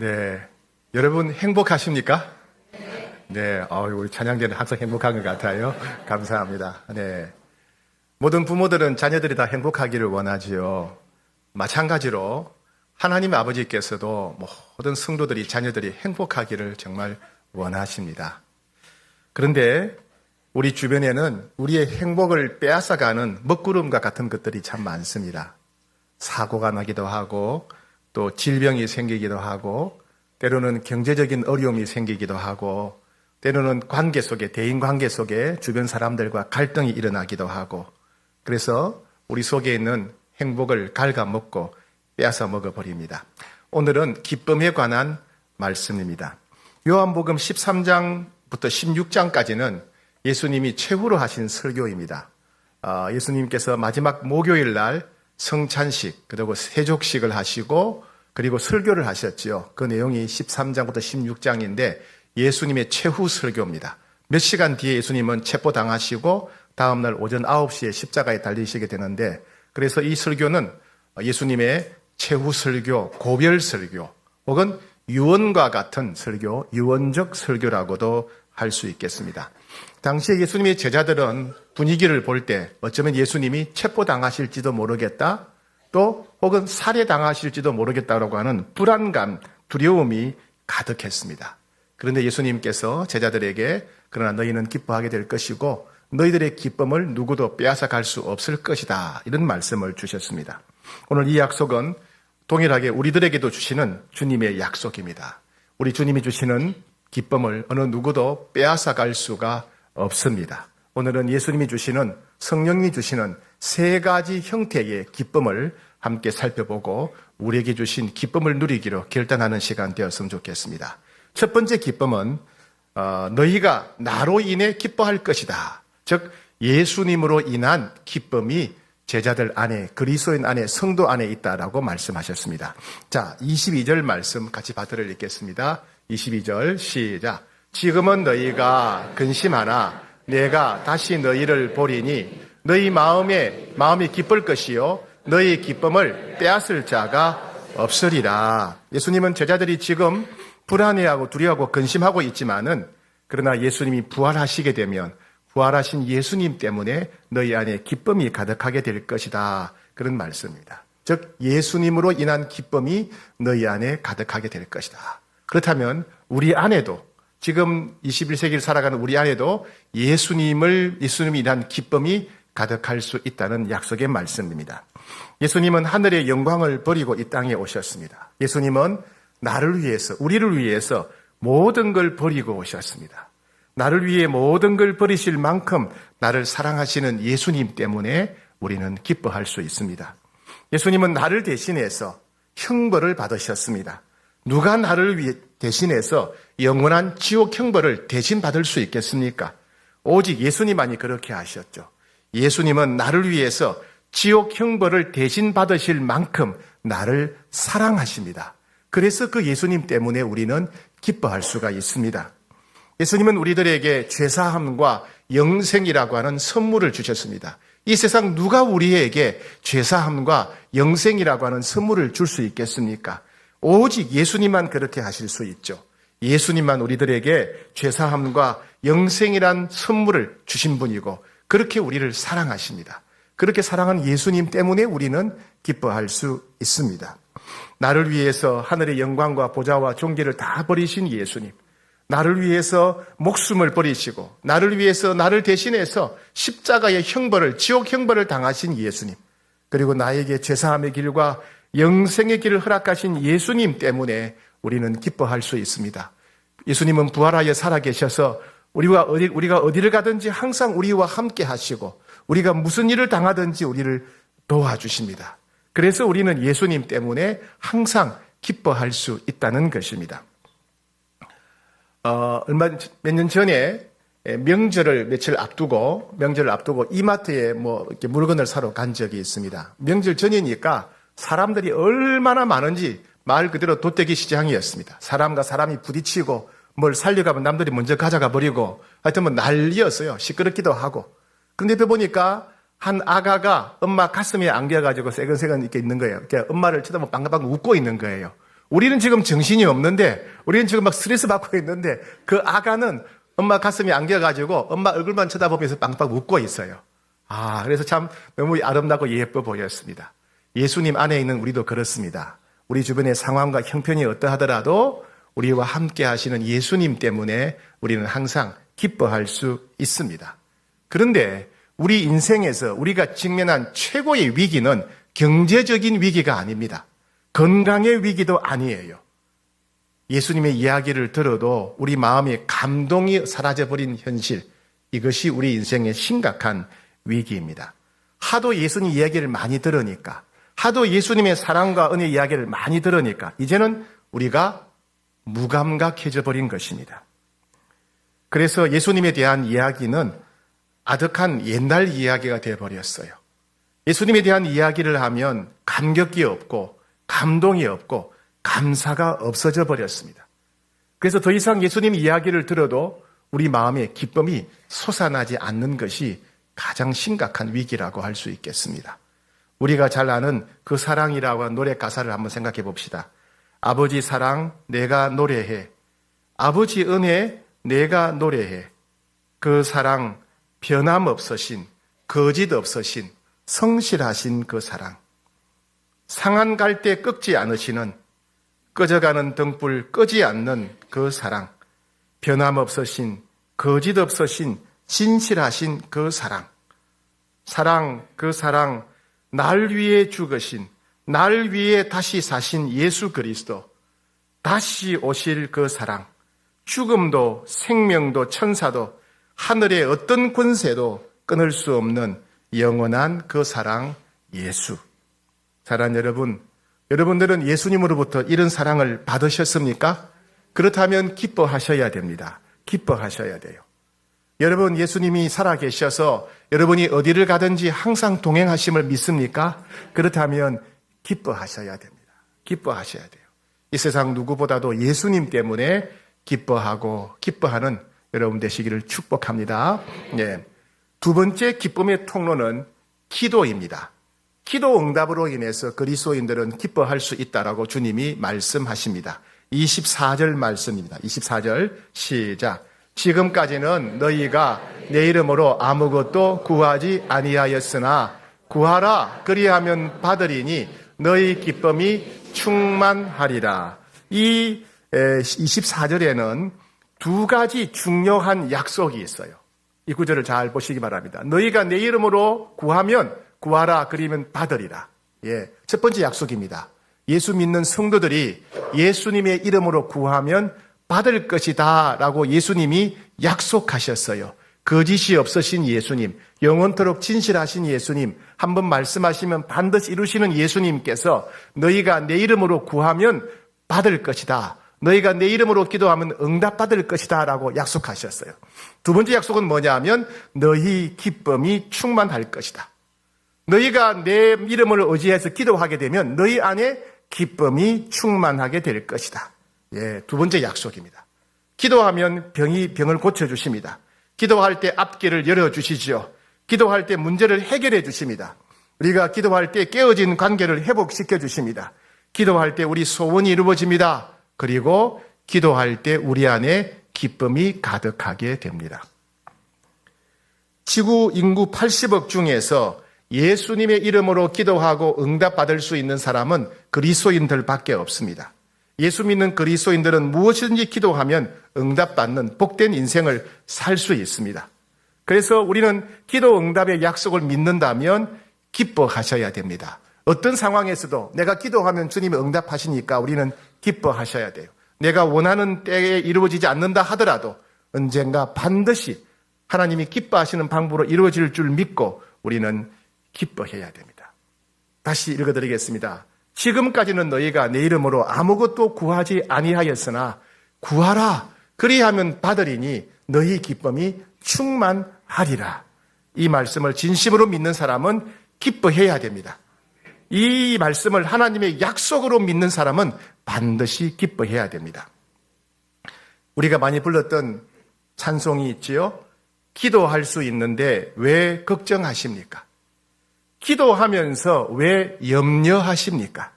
네. 여러분 행복하십니까? 네. 우리 찬양대는 항상 행복한 것 같아요. 감사합니다. 네. 모든 부모들은 자녀들이 다 행복하기를 원하지요. 마찬가지로 하나님 아버지께서도 모든 성도들이 자녀들이 행복하기를 정말 원하십니다. 그런데 우리 주변에는 우리의 행복을 빼앗아가는 먹구름과 같은 것들이 참 많습니다. 사고가 나기도 하고 또 질병이 생기기도 하고 때로는 경제적인 어려움이 생기기도 하고 때로는 관계 속에 대인 관계 속에 주변 사람들과 갈등이 일어나기도 하고 그래서 우리 속에 있는 행복을 갉아먹고 빼앗아 먹어버립니다. 오늘은 기쁨에 관한 말씀입니다. 요한복음 13장부터 16장까지는 예수님이 최후로 하신 설교입니다. 예수님께서 마지막 목요일 날 성찬식 그리고 세족식을 하시고 그리고 설교를 하셨지요. 그 내용이 13장부터 16장인데 예수님의 최후 설교입니다. 몇 시간 뒤에 예수님은 체포당하시고 다음날 오전 9시에 십자가에 달리시게 되는데 그래서 이 설교는 예수님의 최후 설교, 고별 설교 혹은 유언과 같은 설교, 유언적 설교라고도 할 수 있겠습니다. 당시에 예수님의 제자들은 분위기를 볼 때 어쩌면 예수님이 체포당하실지도 모르겠다 또 혹은 살해당하실지도 모르겠다라고 하는 불안감, 두려움이 가득했습니다. 그런데 예수님께서 제자들에게 그러나 너희는 기뻐하게 될 것이고 너희들의 기쁨을 누구도 빼앗아 갈 수 없을 것이다. 이런 말씀을 주셨습니다. 오늘 이 약속은 동일하게 우리들에게도 주시는 주님의 약속입니다. 우리 주님이 주시는 기쁨을 어느 누구도 빼앗아 갈 수가 없습니다. 오늘은 예수님이 주시는 성령님이 주시는 세 가지 형태의 기쁨을 함께 살펴보고 우리에게 주신 기쁨을 누리기로 결단하는 시간 되었으면 좋겠습니다. 첫 번째 기쁨은 너희가 나로 인해 기뻐할 것이다. 즉 예수님으로 인한 기쁨이 제자들 안에 그리스도인 안에 성도 안에 있다라고 말씀하셨습니다. 자, 22절 말씀 같이 받들어 읽겠습니다. 22절 시작. 지금은 너희가 근심하나 내가 다시 너희를 보리니 너희 마음이 기쁠 것이요 너희 기쁨을 빼앗을 자가 없으리라. 예수님은 제자들이 지금 불안해하고 두려워하고 근심하고 있지만은 그러나 예수님이 부활하시게 되면 부활하신 예수님 때문에 너희 안에 기쁨이 가득하게 될 것이다. 그런 말씀입니다. 즉 예수님으로 인한 기쁨이 너희 안에 가득하게 될 것이다. 그렇다면 우리 안에도 지금 21세기를 살아가는 우리 안에도 예수님이 인한 기쁨이 가득할 수 있다는 약속의 말씀입니다. 예수님은 하늘의 영광을 버리고 이 땅에 오셨습니다. 예수님은 나를 위해서, 우리를 위해서 모든 걸 버리고 오셨습니다. 나를 위해 모든 걸 버리실 만큼 나를 사랑하시는 예수님 때문에 우리는 기뻐할 수 있습니다. 예수님은 나를 대신해서 형벌을 받으셨습니다. 누가 나를 위해 대신해서 영원한 지옥 형벌을 대신 받을 수 있겠습니까? 오직 예수님만이 그렇게 하셨죠. 예수님은 나를 위해서 지옥 형벌을 대신 받으실 만큼 나를 사랑하십니다. 그래서 그 예수님 때문에 우리는 기뻐할 수가 있습니다. 예수님은 우리들에게 죄사함과 영생이라고 하는 선물을 주셨습니다. 이 세상 누가 우리에게 죄사함과 영생이라고 하는 선물을 줄 수 있겠습니까? 오직 예수님만 그렇게 하실 수 있죠. 예수님만 우리들에게 죄사함과 영생이란 선물을 주신 분이고 그렇게 우리를 사랑하십니다. 그렇게 사랑한 예수님 때문에 우리는 기뻐할 수 있습니다. 나를 위해서 하늘의 영광과 보좌와 존귀를 다 버리신 예수님, 나를 위해서 목숨을 버리시고 나를 위해서 나를 대신해서 십자가의 형벌을, 지옥 형벌을 당하신 예수님, 그리고 나에게 죄사함의 길과 영생의 길을 허락하신 예수님 때문에 우리는 기뻐할 수 있습니다. 예수님은 부활하여 살아계셔서 우리가 어디를 가든지 항상 우리와 함께 하시고 우리가 무슨 일을 당하든지 우리를 도와주십니다. 그래서 우리는 예수님 때문에 항상 기뻐할 수 있다는 것입니다. 몇 년 전에 명절을 며칠 앞두고 이마트에 이렇게 물건을 사러 간 적이 있습니다. 명절 전이니까 사람들이 얼마나 많은지 말 그대로 돗대기 시장이었습니다. 사람과 사람이 부딪히고 뭘 살려가면 남들이 먼저 가져가 버리고 하여튼 난리였어요. 시끄럽기도 하고. 그런데 옆에 보니까 한 아가가 엄마 가슴에 안겨가지고 새근새근 이렇게 있는 거예요. 그러니까 엄마를 쳐다보고 빵긋빵긋 웃고 있는 거예요. 우리는 지금 정신이 없는데, 우리는 지금 막 스트레스 받고 있는데, 그 아가는 엄마 가슴이 안겨가지고 엄마 얼굴만 쳐다보면서 빵빵 웃고 있어요. 그래서 참 너무 아름답고 예뻐 보였습니다. 예수님 안에 있는 우리도 그렇습니다. 우리 주변의 상황과 형편이 어떠하더라도 우리와 함께 하시는 예수님 때문에 우리는 항상 기뻐할 수 있습니다. 그런데 우리 인생에서 우리가 직면한 최고의 위기는 경제적인 위기가 아닙니다. 건강의 위기도 아니에요. 예수님의 이야기를 들어도 우리 마음에 감동이 사라져버린 현실, 이것이 우리 인생의 심각한 위기입니다. 하도 예수님 이야기를 많이 들으니까, 하도 예수님의 사랑과 은혜 이야기를 많이 들으니까 이제는 우리가 무감각해져 버린 것입니다. 그래서 예수님에 대한 이야기는 아득한 옛날 이야기가 되어버렸어요. 예수님에 대한 이야기를 하면 감격이 없고 감동이 없고 감사가 없어져 버렸습니다. 그래서 더 이상 예수님 이야기를 들어도 우리 마음에 기쁨이 솟아나지 않는 것이 가장 심각한 위기라고 할 수 있겠습니다. 우리가 잘 아는 그 사랑이라고 하는 노래 가사를 한번 생각해 봅시다. 아버지 사랑 내가 노래해, 아버지 은혜 내가 노래해, 그 사랑 변함없으신, 거짓 없으신, 성실하신 그 사랑, 상한 갈 때 끄지 않으시는, 꺼져가는 등불 끄지 않는 그 사랑, 변함없으신, 거짓 없으신, 진실하신 그 사랑, 그 사랑, 날 위해 죽으신, 날 위해 다시 사신 예수 그리스도, 다시 오실 그 사랑, 죽음도 생명도 천사도 하늘의 어떤 권세도 끊을 수 없는 영원한 그 사랑 예수. 사랑하는 여러분, 여러분들은 예수님으로부터 이런 사랑을 받으셨습니까? 그렇다면 기뻐하셔야 됩니다. 기뻐하셔야 돼요. 여러분, 예수님이 살아계셔서 여러분이 어디를 가든지 항상 동행하심을 믿습니까? 그렇다면 기뻐하셔야 됩니다. 기뻐하셔야 돼요. 이 세상 누구보다도 예수님 때문에 기뻐하고 기뻐하는 여러분 되시기를 축복합니다. 네. 두 번째 기쁨의 통로는 기도입니다. 기도 응답으로 인해서 그리스도인들은 기뻐할 수 있다라고 주님이 말씀하십니다. 24절 말씀입니다. 24절 시작. 지금까지는 너희가 내 이름으로 아무것도 구하지 아니하였으나 구하라 그리하면 받으리니 너희 기쁨이 충만하리라. 이 24절에는 두 가지 중요한 약속이 있어요. 이 구절을 잘 보시기 바랍니다. 너희가 내 이름으로 구하면 구하라 그리면 받으리라. 첫 번째 약속입니다. 예수 믿는 성도들이 예수님의 이름으로 구하면 받을 것이다 라고 예수님이 약속하셨어요. 거짓이 없으신 예수님, 영원토록 진실하신 예수님, 한번 말씀하시면 반드시 이루시는 예수님께서 너희가 내 이름으로 구하면 받을 것이다, 너희가 내 이름으로 기도하면 응답받을 것이다 라고 약속하셨어요. 두 번째 약속은 뭐냐 하면 너희 기쁨이 충만할 것이다. 너희가 내 이름을 의지해서 기도하게 되면 너희 안에 기쁨이 충만하게 될 것이다. 두 번째 약속입니다. 기도하면 병을 고쳐주십니다. 기도할 때 앞길을 열어주시죠. 기도할 때 문제를 해결해 주십니다. 우리가 기도할 때 깨어진 관계를 회복시켜 주십니다. 기도할 때 우리 소원이 이루어집니다. 그리고 기도할 때 우리 안에 기쁨이 가득하게 됩니다. 지구 인구 80억 중에서 예수님의 이름으로 기도하고 응답받을 수 있는 사람은 그리스도인들밖에 없습니다. 예수 믿는 그리스도인들은 무엇이든지 기도하면 응답받는 복된 인생을 살 수 있습니다. 그래서 우리는 기도 응답의 약속을 믿는다면 기뻐하셔야 됩니다. 어떤 상황에서도 내가 기도하면 주님이 응답하시니까 우리는 기뻐하셔야 돼요. 내가 원하는 때에 이루어지지 않는다 하더라도 언젠가 반드시 하나님이 기뻐하시는 방법으로 이루어질 줄 믿고 우리는 기뻐해야 됩니다. 다시 읽어드리겠습니다. 지금까지는 너희가 내 이름으로 아무것도 구하지 아니하였으나 구하라 그리하면 받으리니 너희 기쁨이 충만하리라. 이 말씀을 진심으로 믿는 사람은 기뻐해야 됩니다. 이 말씀을 하나님의 약속으로 믿는 사람은 반드시 기뻐해야 됩니다. 우리가 많이 불렀던 찬송이 있지요. 기도할 수 있는데 왜 걱정하십니까? 기도하면서 왜 염려하십니까?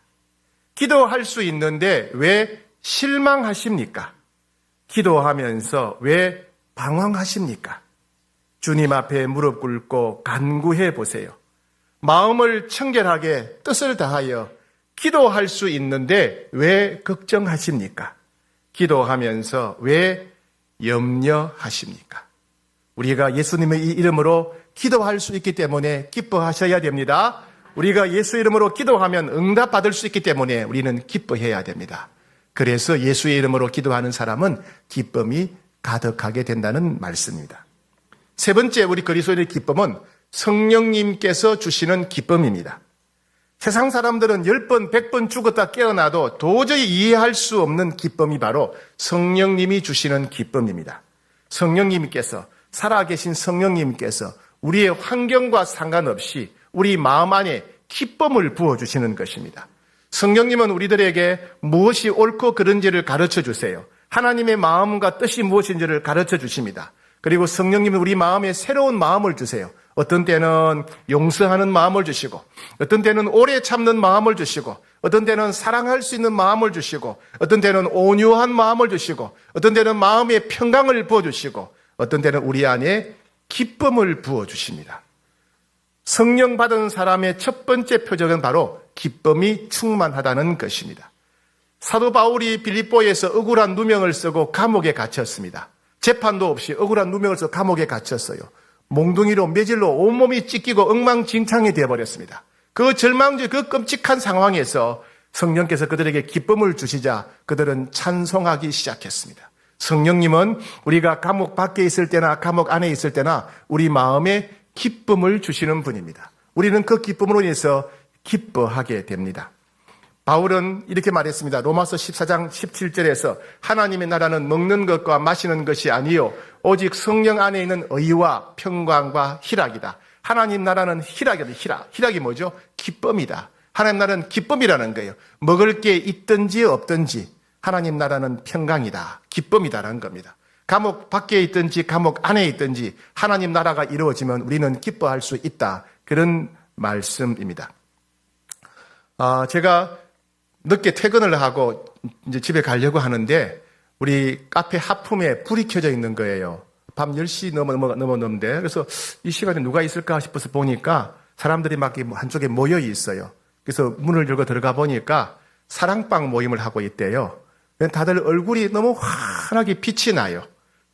기도할 수 있는데 왜 실망하십니까? 기도하면서 왜 방황하십니까? 주님 앞에 무릎 꿇고 간구해 보세요. 마음을 청결하게 뜻을 다하여 기도할 수 있는데 왜 걱정하십니까? 기도하면서 왜 염려하십니까? 우리가 예수님의 이 이름으로 기도할 수 있기 때문에 기뻐하셔야 됩니다. 우리가 예수 이름으로 기도하면 응답받을 수 있기 때문에 우리는 기뻐해야 됩니다. 그래서 예수의 이름으로 기도하는 사람은 기쁨이 가득하게 된다는 말씀입니다. 세 번째 우리 그리스도인의 기쁨은 성령님께서 주시는 기쁨입니다. 세상 사람들은 10번, 100번 죽었다 깨어나도 도저히 이해할 수 없는 기쁨이 바로 성령님이 주시는 기쁨입니다. 성령님께서, 살아계신 성령님께서 우리의 환경과 상관없이 우리 마음 안에 기쁨을 부어주시는 것입니다. 성령님은 우리들에게 무엇이 옳고 그른지를 가르쳐 주세요. 하나님의 마음과 뜻이 무엇인지를 가르쳐 주십니다. 그리고 성령님은 우리 마음에 새로운 마음을 주세요. 어떤 때는 용서하는 마음을 주시고, 어떤 때는 오래 참는 마음을 주시고, 어떤 때는 사랑할 수 있는 마음을 주시고, 어떤 때는 온유한 마음을 주시고, 어떤 때는 마음의 평강을 부어주시고, 어떤 때는 우리 안에 기쁨을 부어주십니다. 성령 받은 사람의 첫 번째 표적은 바로 기쁨이 충만하다는 것입니다. 사도 바울이 빌립보에서 억울한 누명을 쓰고 감옥에 갇혔습니다. 재판도 없이 억울한 누명을 써서 감옥에 갇혔어요. 몽둥이로 매질로 온몸이 찢기고 엉망진창이 되어버렸습니다. 그 절망적 그 끔찍한 상황에서 성령께서 그들에게 기쁨을 주시자 그들은 찬송하기 시작했습니다. 성령님은 우리가 감옥 밖에 있을 때나 감옥 안에 있을 때나 우리 마음에 기쁨을 주시는 분입니다. 우리는 그 기쁨으로 인해서 기뻐하게 됩니다. 바울은 이렇게 말했습니다. 로마서 14장 17절에서 하나님의 나라는 먹는 것과 마시는 것이 아니요 오직 성령 안에 있는 의와 평강과 희락이다. 하나님 나라는 희락이다. 희락이 뭐죠? 기쁨이다. 하나님 나라는 기쁨이라는 거예요. 먹을 게 있든지 없든지 하나님 나라는 평강이다. 기쁨이다라는 겁니다. 감옥 밖에 있든지 감옥 안에 있든지 하나님 나라가 이루어지면 우리는 기뻐할 수 있다. 그런 말씀입니다. 제가 늦게 퇴근을 하고 이제 집에 가려고 하는데 우리 카페 하품에 불이 켜져 있는 거예요. 밤 10시 넘었는데 그래서 이 시간에 누가 있을까 싶어서 보니까 사람들이 막 한쪽에 모여 있어요. 그래서 문을 열고 들어가 보니까 사랑방 모임을 하고 있대요. 다들 얼굴이 너무 환하게 빛이 나요.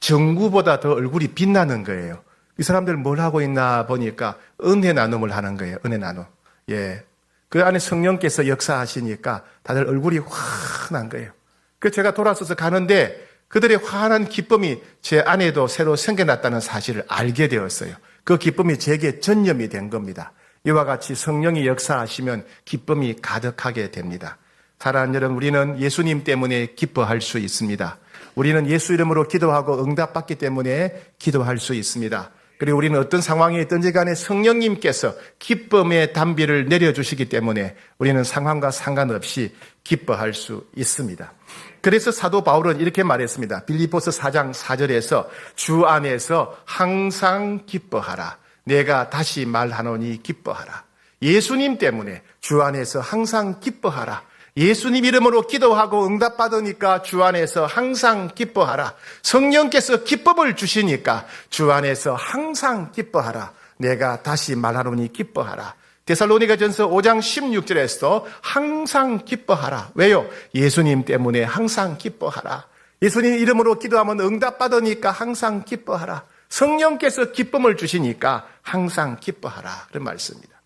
정구보다 더 얼굴이 빛나는 거예요. 이 사람들 뭘 하고 있나 보니까 은혜 나눔을 하는 거예요. 은혜 나눔. 예. 그 안에 성령께서 역사하시니까 다들 얼굴이 환한 거예요. 그래서 제가 돌아서서 가는데 그들의 환한 기쁨이 제 안에도 새로 생겨났다는 사실을 알게 되었어요. 그 기쁨이 제게 전염이 된 겁니다. 이와 같이 성령이 역사하시면 기쁨이 가득하게 됩니다. 사랑하는 여러분, 우리는 예수님 때문에 기뻐할 수 있습니다. 우리는 예수 이름으로 기도하고 응답받기 때문에 기도할 수 있습니다. 그리고 우리는 어떤 상황에 있든지 간에 성령님께서 기쁨의 단비를 내려주시기 때문에 우리는 상황과 상관없이 기뻐할 수 있습니다. 그래서 사도 바울은 이렇게 말했습니다. 빌립보서 4장 4절에서 주 안에서 항상 기뻐하라. 내가 다시 말하노니 기뻐하라. 예수님 때문에 주 안에서 항상 기뻐하라. 예수님 이름으로 기도하고 응답받으니까 주 안에서 항상 기뻐하라. 성령께서 기쁨을 주시니까 주 안에서 항상 기뻐하라. 내가 다시 말하노니 기뻐하라. 데살로니가전서 5장 16절에서 항상 기뻐하라. 왜요? 예수님 때문에 항상 기뻐하라. 예수님 이름으로 기도하면 응답받으니까 항상 기뻐하라. 성령께서 기쁨을 주시니까 항상 기뻐하라. 그런 말씀입니다.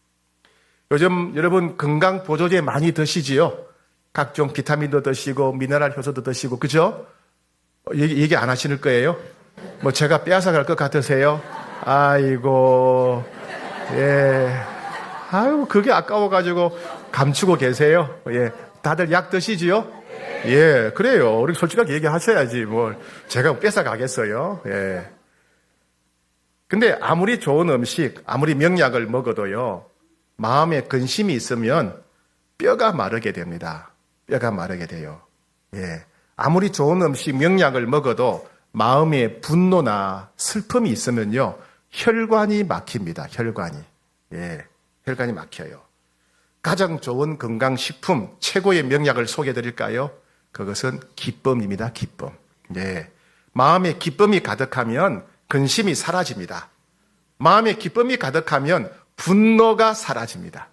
요즘 여러분 건강 보조제 많이 드시지요? 각종 비타민도 드시고 미네랄 효소도 드시고 그죠? 얘기 안 하시는 거예요? 뭐 제가 빼앗아갈 것 같으세요? 아이고 예, 아유 그게 아까워가지고 감추고 계세요. 예, 다들 약 드시지요? 예, 그래요. 우리 솔직하게 얘기하셔야지 뭘 제가 뺏어가겠어요. 예. 근데 아무리 좋은 음식, 아무리 명약을 먹어도요 마음에 근심이 있으면 뼈가 마르게 됩니다. 뼈가 마르게 돼요. 예. 아무리 좋은 음식, 명약을 먹어도 마음에 분노나 슬픔이 있으면요, 혈관이 막힙니다. 혈관이. 예. 혈관이 막혀요. 가장 좋은 건강식품, 최고의 명약을 소개해 드릴까요? 그것은 기쁨입니다. 기쁨. 네. 마음에 기쁨이 가득하면 근심이 사라집니다. 마음에 기쁨이 가득하면 분노가 사라집니다.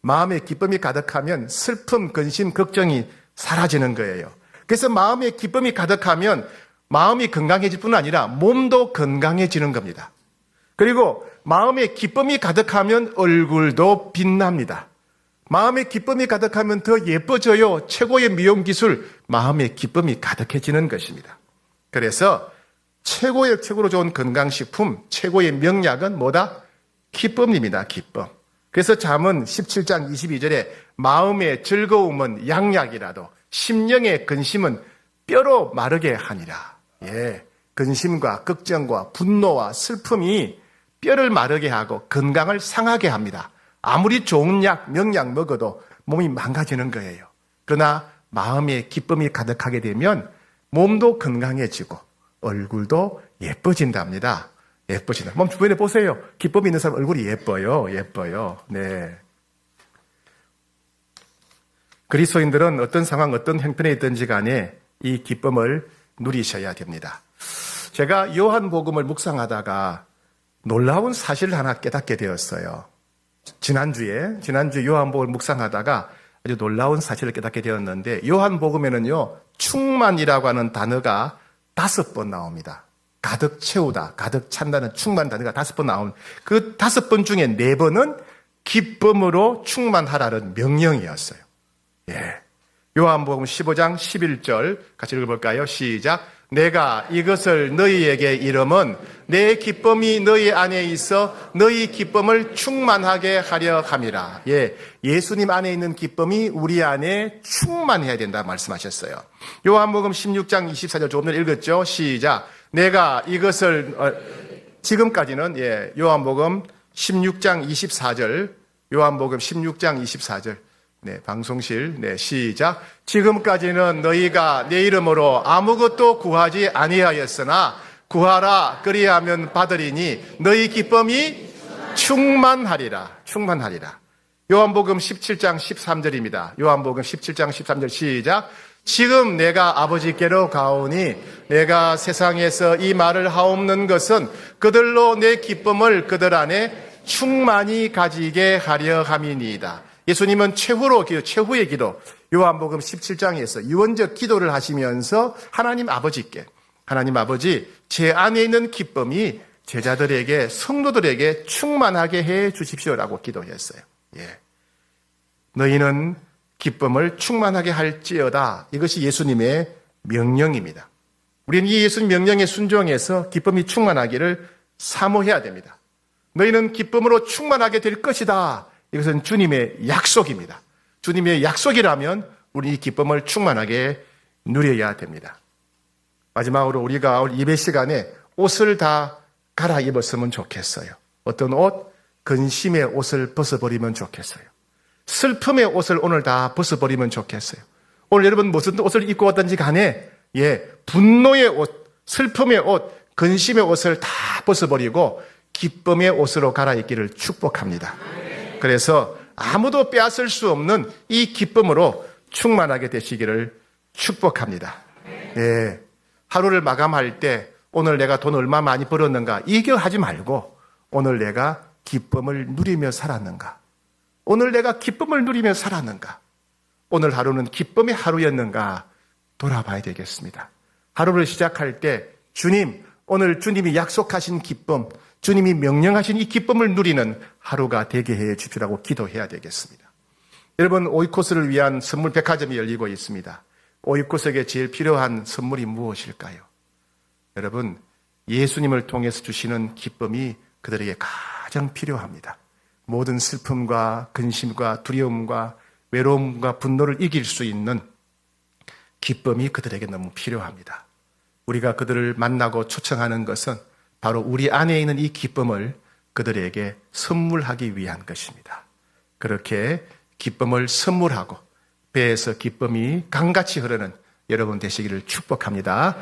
마음에 기쁨이 가득하면 슬픔, 근심, 걱정이 사라지는 거예요. 그래서 마음에 기쁨이 가득하면 마음이 건강해질 뿐 아니라 몸도 건강해지는 겁니다. 그리고 마음에 기쁨이 가득하면 얼굴도 빛납니다. 마음에 기쁨이 가득하면 더 예뻐져요. 최고의 미용 기술, 마음에 기쁨이 가득해지는 것입니다. 그래서 최고로 좋은 건강식품, 최고의 명약은 뭐다? 기쁨입니다. 기쁨. 그래서 잠언 17장 22절에 마음의 즐거움은 양약이라도 심령의 근심은 뼈로 마르게 하니라. 예, 근심과 걱정과 분노와 슬픔이 뼈를 마르게 하고 건강을 상하게 합니다. 아무리 좋은 약, 명약 먹어도 몸이 망가지는 거예요. 그러나 마음에 기쁨이 가득하게 되면 몸도 건강해지고 얼굴도 예뻐진답니다. 예뻐진다. 몸 주변에 보세요. 기쁨이 있는 사람 얼굴이 예뻐요. 예뻐요. 네. 그리스도인들은 어떤 상황, 어떤 형편에 있든지 간에 이 기쁨을 누리셔야 됩니다. 제가 요한복음을 묵상하다가 놀라운 사실을 하나 깨닫게 되었어요. 지난주에 요한복음을 묵상하다가 아주 놀라운 사실을 깨닫게 되었는데, 요한복음에는요, 충만이라고 하는 단어가 5번 나옵니다. 가득 채우다, 가득 찬다는 충만 단어가 5번 나온, 그 5번 중에 4번은 기쁨으로 충만하라는 명령이었어요. 예. 요한복음 15장 11절 같이 읽어볼까요? 시작. 내가 이것을 너희에게 이름은 내 기쁨이 너희 안에 있어 너희 기쁨을 충만하게 하려 함이라. 예, 예수님 안에 있는 기쁨이 우리 안에 충만해야 된다 말씀하셨어요. 요한복음 16장 24절 조금 전에 읽었죠? 시작. 내가 이것을 지금까지는 요한복음 16장 24절, 요한복음 16장 24절. 네, 방송실. 네, 시작. 지금까지는 너희가 내 이름으로 아무것도 구하지 아니하였으나 구하라 그리하면 받으리니 너희 기쁨이 충만하리라. 충만하리라. 요한복음 17장 13절입니다. 요한복음 17장 13절 시작. 지금 내가 아버지께로 가오니 내가 세상에서 이 말을 하옵는 것은 그들로 내 기쁨을 그들 안에 충만히 가지게 하려 함이니이다. 예수님은 최후의 기도, 요한복음 17장에서 유언적 기도를 하시면서 하나님 아버지께, 하나님 아버지, 제 안에 있는 기쁨이 제자들에게, 성도들에게 충만하게 해 주십시오라고 기도했어요. 예. 너희는 기쁨을 충만하게 할지어다. 이것이 예수님의 명령입니다. 우리는 이 예수님 명령에 순종해서 기쁨이 충만하기를 사모해야 됩니다. 너희는 기쁨으로 충만하게 될 것이다. 이것은 주님의 약속입니다. 주님의 약속이라면 우리 이 기쁨을 충만하게 누려야 됩니다. 마지막으로 우리가 오늘 예배 시간에 옷을 다 갈아입었으면 좋겠어요. 어떤 옷? 근심의 옷을 벗어버리면 좋겠어요. 슬픔의 옷을 오늘 다 벗어버리면 좋겠어요. 오늘 여러분 무슨 옷을 입고 왔든지 간에 분노의 옷, 슬픔의 옷, 근심의 옷을 다 벗어버리고 기쁨의 옷으로 갈아입기를 축복합니다. 그래서 아무도 빼앗을 수 없는 이 기쁨으로 충만하게 되시기를 축복합니다. 예. 하루를 마감할 때 오늘 내가 돈 얼마 많이 벌었는가 이겨하지 말고 오늘 내가 기쁨을 누리며 살았는가, 오늘 내가 기쁨을 누리며 살았는가, 오늘 하루는 기쁨의 하루였는가 돌아봐야 되겠습니다. 하루를 시작할 때 주님, 오늘 주님이 약속하신 기쁨, 주님이 명령하신 이 기쁨을 누리는 하루가 되게 해 주시라고 기도해야 되겠습니다. 여러분, 오이코스를 위한 선물 백화점이 열리고 있습니다. 오이코스에게 제일 필요한 선물이 무엇일까요? 여러분, 예수님을 통해서 주시는 기쁨이 그들에게 가장 필요합니다. 모든 슬픔과 근심과 두려움과 외로움과 분노를 이길 수 있는 기쁨이 그들에게 너무 필요합니다. 우리가 그들을 만나고 초청하는 것은 바로 우리 안에 있는 이 기쁨을 그들에게 선물하기 위한 것입니다. 그렇게 기쁨을 선물하고 배에서 기쁨이 강같이 흐르는 여러분 되시기를 축복합니다.